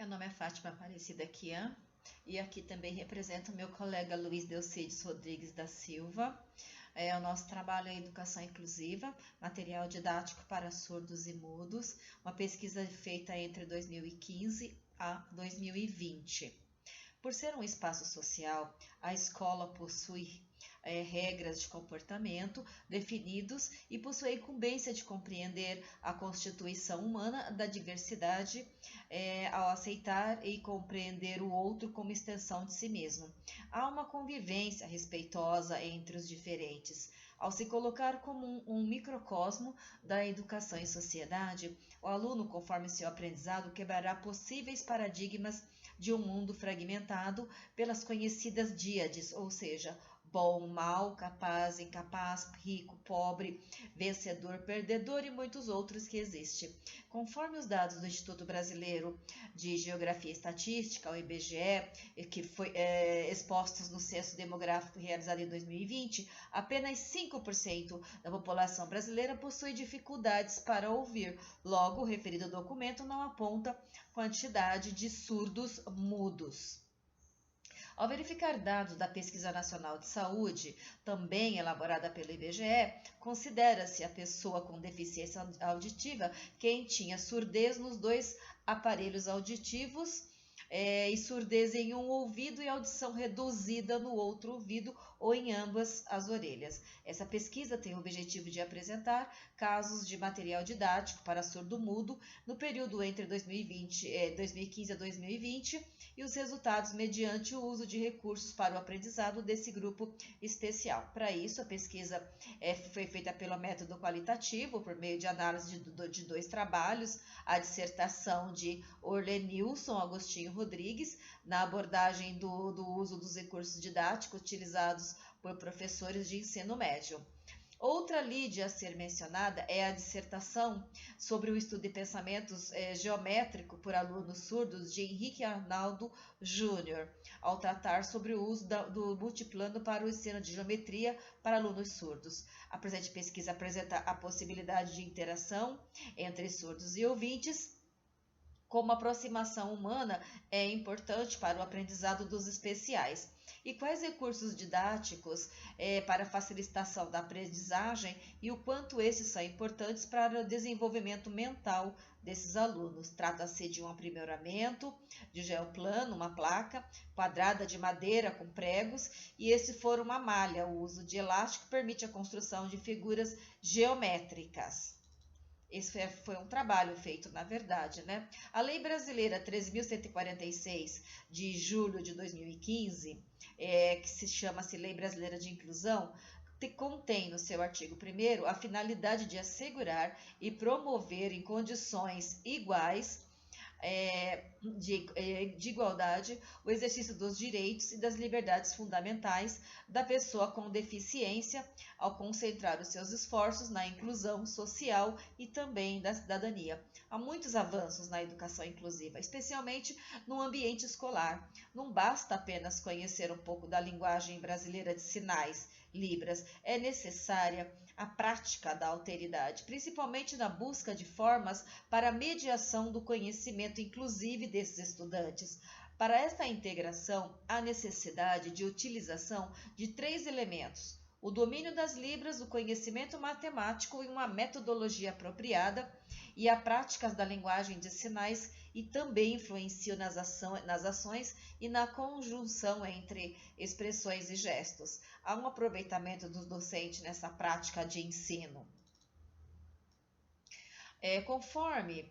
Meu nome é Fátima Aparecida Kian e aqui também represento o meu colega Luiz Delcides Rodrigues da Silva. O nosso trabalho é Educação Inclusiva, Material Didático para Surdos e Mudos, uma pesquisa feita entre 2015 a 2020. Por ser um espaço social, a escola possui regras de comportamento definidos e possui a incumbência de compreender a constituição humana da diversidade ao aceitar e compreender o outro como extensão de si mesmo. Há uma convivência respeitosa entre os diferentes. Ao se colocar como um microcosmo da educação em sociedade, o aluno, conforme seu aprendizado, quebrará possíveis paradigmas de um mundo fragmentado pelas conhecidas díades, ou seja, bom, mal, capaz, incapaz, rico, pobre, vencedor, perdedor e muitos outros que existem. Conforme os dados do Instituto Brasileiro de Geografia e Estatística, o IBGE, que foi expostos no Censo Demográfico realizado em 2020, apenas 5% da população brasileira possui dificuldades para ouvir. Logo, o referido documento não aponta quantidade de surdos mudos. Ao verificar dados da Pesquisa Nacional de Saúde, também elaborada pelo IBGE, considera-se a pessoa com deficiência auditiva quem tinha surdez nos dois aparelhos auditivos e surdez em um ouvido e audição reduzida no outro ouvido ou em ambas as orelhas. Essa pesquisa tem o objetivo de apresentar casos de material didático para surdo-mudo no período entre 2015 a 2020 e os resultados mediante o uso de recursos para o aprendizado desse grupo especial. Para isso, a pesquisa foi feita pelo método qualitativo, por meio de análise de dois trabalhos, a dissertação de Orlenilson Agostinho Rodrigues, na abordagem do uso dos recursos didáticos utilizados por professores de ensino médio. Outra lide a ser mencionada é a dissertação sobre o estudo de pensamentos geométrico por alunos surdos de Henrique Arnaldo Júnior, ao tratar sobre o uso do multiplano para o ensino de geometria para alunos surdos. A presente pesquisa apresenta a possibilidade de interação entre surdos e ouvintes, como a aproximação humana é importante para o aprendizado dos especiais. E quais recursos didáticos para a facilitação da aprendizagem e o quanto esses são importantes para o desenvolvimento mental desses alunos. Trata-se de um aprimoramento de geoplano, uma placa quadrada de madeira com pregos, e esse for uma malha. O uso de elástico permite a construção de figuras geométricas. Esse foi um trabalho feito, na verdade, né? A Lei Brasileira 13.146, de julho de 2015, que se chama-se Lei Brasileira de Inclusão, contém no seu artigo 1º a finalidade de assegurar e promover em condições iguais de igualdade o exercício dos direitos e das liberdades fundamentais da pessoa com deficiência, ao concentrar os seus esforços na inclusão social e também da cidadania. Há muitos avanços na educação inclusiva, especialmente no ambiente escolar. Não basta apenas conhecer um pouco da linguagem brasileira de sinais, Libras, é necessária a prática da alteridade, principalmente na busca de formas para a mediação do conhecimento inclusive desses estudantes. Para esta integração, há necessidade de utilização de 3 elementos: o domínio das Libras, o conhecimento matemático e uma metodologia apropriada, e a prática da linguagem de sinais e também influenciam nas ações e na conjunção entre expressões e gestos. Há um aproveitamento do docente nessa prática de ensino. Conforme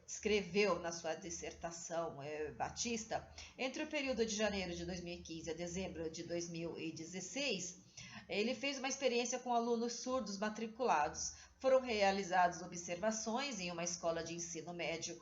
escreveu na sua dissertação Batista, entre o período de janeiro de 2015 a dezembro de 2016, ele fez uma experiência com alunos surdos matriculados. Foram realizadas observações em uma escola de ensino médio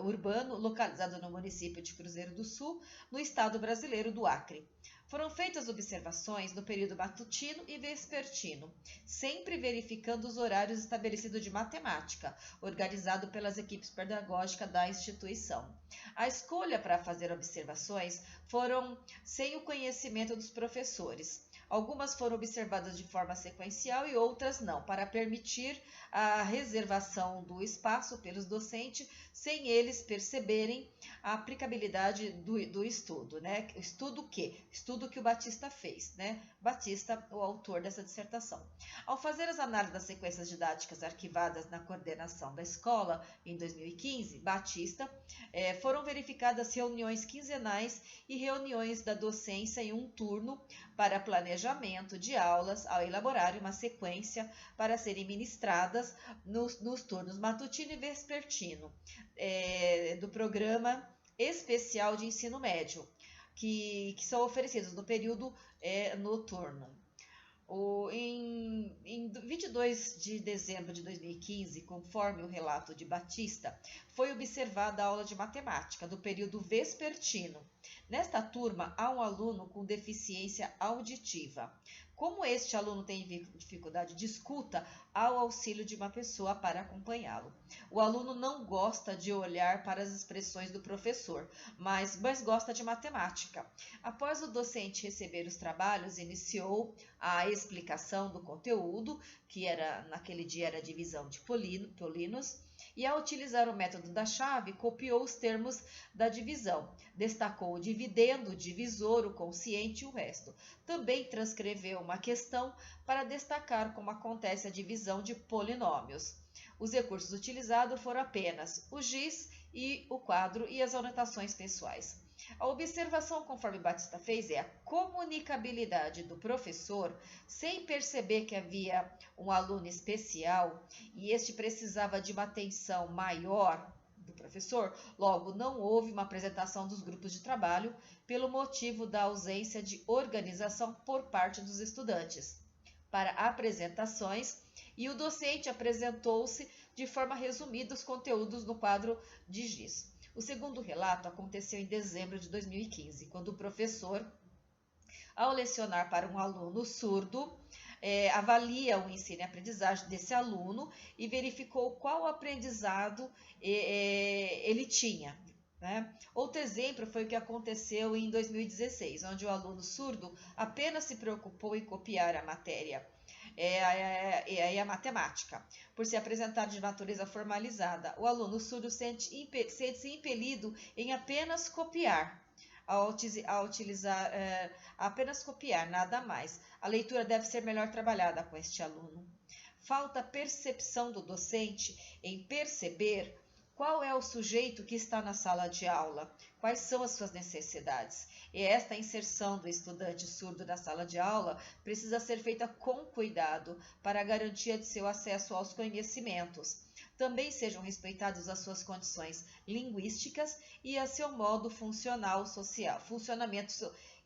urbano, localizada no município de Cruzeiro do Sul, no estado brasileiro do Acre. Foram feitas observações no período matutino e vespertino, sempre verificando os horários estabelecidos de matemática, organizado pelas equipes pedagógicas da instituição. A escolha para fazer observações foram sem o conhecimento dos professores. Algumas foram observadas de forma sequencial e outras não, para permitir a reservação do espaço pelos docentes, sem eles perceberem a aplicabilidade do estudo, né? Estudo que o Batista fez, né? Batista, o autor dessa dissertação. Ao fazer as análises das sequências didáticas arquivadas na coordenação da escola em 2015, Batista, foram verificadas reuniões quinzenais e reuniões da docência em um turno para planejamento de aulas, ao elaborar uma sequência para serem ministradas nos turnos matutino e vespertino do programa especial de ensino médio, que são oferecidos no período noturno. Em 22 de dezembro de 2015, conforme o relato de Batista, foi observada a aula de matemática do período vespertino. Nesta turma, há um aluno com deficiência auditiva. Como este aluno tem dificuldade de escuta, há o auxílio de uma pessoa para acompanhá-lo. O aluno não gosta de olhar para as expressões do professor, mas gosta de matemática. Após o docente receber os trabalhos, iniciou a explicação do conteúdo, que naquele dia era a divisão de polinos, e ao utilizar o método da chave, copiou os termos da divisão, destacou o dividendo, o divisor, o quociente e o resto. Também transcreveu uma questão para destacar como acontece a divisão de polinômios. Os recursos utilizados foram apenas o giz e o quadro e as anotações pessoais. A observação, conforme Batista fez, é a comunicabilidade do professor, sem perceber que havia um aluno especial e este precisava de uma atenção maior do professor. Logo, não houve uma apresentação dos grupos de trabalho pelo motivo da ausência de organização por parte dos estudantes para apresentações, e o docente apresentou-se de forma resumida os conteúdos no quadro de giz. O segundo relato aconteceu em dezembro de 2015, quando o professor, ao lecionar para um aluno surdo, avalia o ensino e aprendizagem desse aluno e verificou qual aprendizado ele tinha. Né? Outro exemplo foi o que aconteceu em 2016, onde o aluno surdo apenas se preocupou em copiar a matéria a matemática, por se apresentar de natureza formalizada. O aluno surdo sente-se impelido em apenas copiar, apenas copiar, nada mais. A leitura deve ser melhor trabalhada com este aluno. Falta percepção do docente em perceber qual é o sujeito que está na sala de aula, quais são as suas necessidades. E esta inserção do estudante surdo na sala de aula precisa ser feita com cuidado para a garantia de seu acesso aos conhecimentos. Também sejam respeitadas as suas condições linguísticas e a seu modo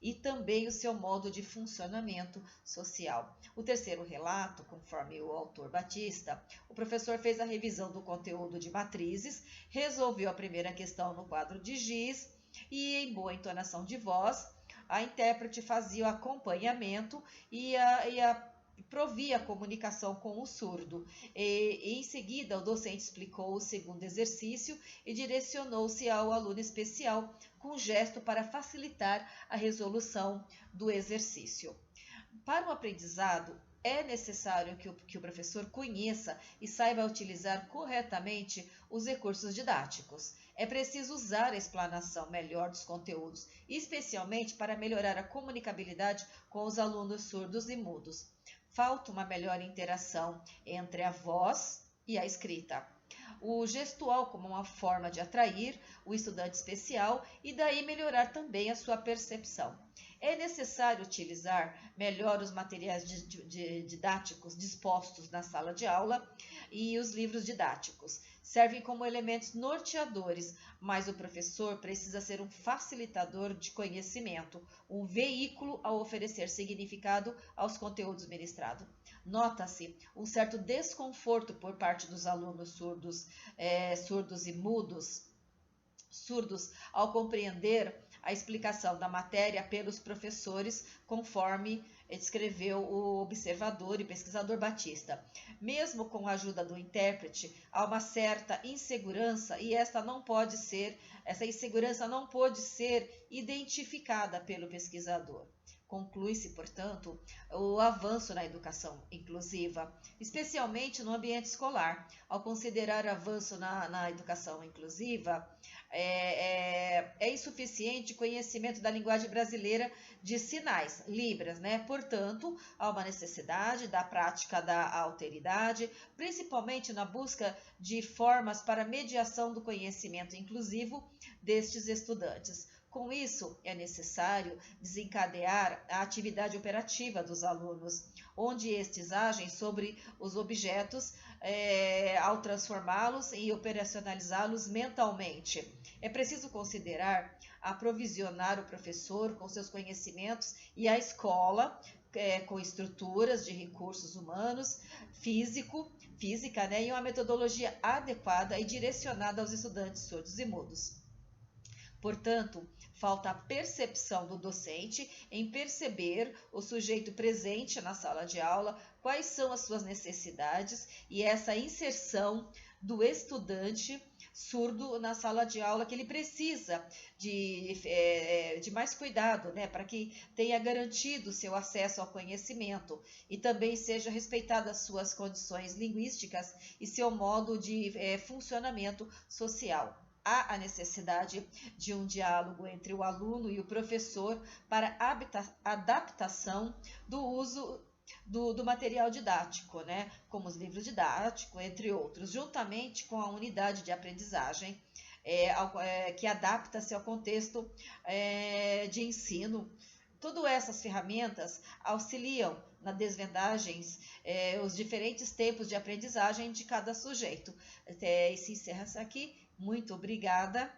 e também o seu modo de funcionamento social. O terceiro relato, conforme o autor Batista, o professor fez a revisão do conteúdo de matrizes, resolveu a primeira questão no quadro de giz e, em boa entonação de voz, a intérprete fazia o acompanhamento e provia a comunicação com o surdo. Em seguida, o docente explicou o segundo exercício e direcionou-se ao aluno especial com gesto para facilitar a resolução do exercício. Para o aprendizado, é necessário que o professor conheça e saiba utilizar corretamente os recursos didáticos. É preciso usar a explanação melhor dos conteúdos, especialmente para melhorar a comunicabilidade com os alunos surdos e mudos. Falta uma melhor interação entre a voz e a escrita. O gestual como uma forma de atrair o estudante especial e daí melhorar também a sua percepção. É necessário utilizar melhor os materiais didáticos dispostos na sala de aula e os livros didáticos. Servem como elementos norteadores, mas o professor precisa ser um facilitador de conhecimento, um veículo a oferecer significado aos conteúdos ministrados. Nota-se um certo desconforto por parte dos alunos surdos e mudos, surdos ao compreender a explicação da matéria pelos professores, conforme escreveu o observador e pesquisador Batista. Mesmo com a ajuda do intérprete, há uma certa insegurança e essa insegurança não pode ser identificada pelo pesquisador. Conclui-se, portanto, o avanço na educação inclusiva, especialmente no ambiente escolar. Ao considerar avanço na educação inclusiva, é insuficiente conhecimento da linguagem brasileira de sinais, Libras, né? Portanto, há uma necessidade da prática da alteridade, principalmente na busca de formas para mediação do conhecimento inclusivo destes estudantes. Com isso, é necessário desencadear a atividade operativa dos alunos, onde estes agem sobre os objetos ao transformá-los e operacionalizá-los mentalmente. É preciso considerar aprovisionar o professor com seus conhecimentos e a escola com estruturas de recursos humanos, física, né, e uma metodologia adequada e direcionada aos estudantes surdos e mudos. Portanto, falta a percepção do docente em perceber o sujeito presente na sala de aula, quais são as suas necessidades e essa inserção do estudante surdo na sala de aula, que ele precisa de mais cuidado, né, para que tenha garantido seu acesso ao conhecimento e também seja respeitada as suas condições linguísticas e seu modo de funcionamento social. Há a necessidade de um diálogo entre o aluno e o professor para adaptação do uso do material didático, né? Como os livros didáticos, entre outros, juntamente com a unidade de aprendizagem, que adapta-se ao contexto de ensino. Todas essas ferramentas auxiliam na desvendagens os diferentes tempos de aprendizagem de cada sujeito. E se encerra aqui. Muito obrigada.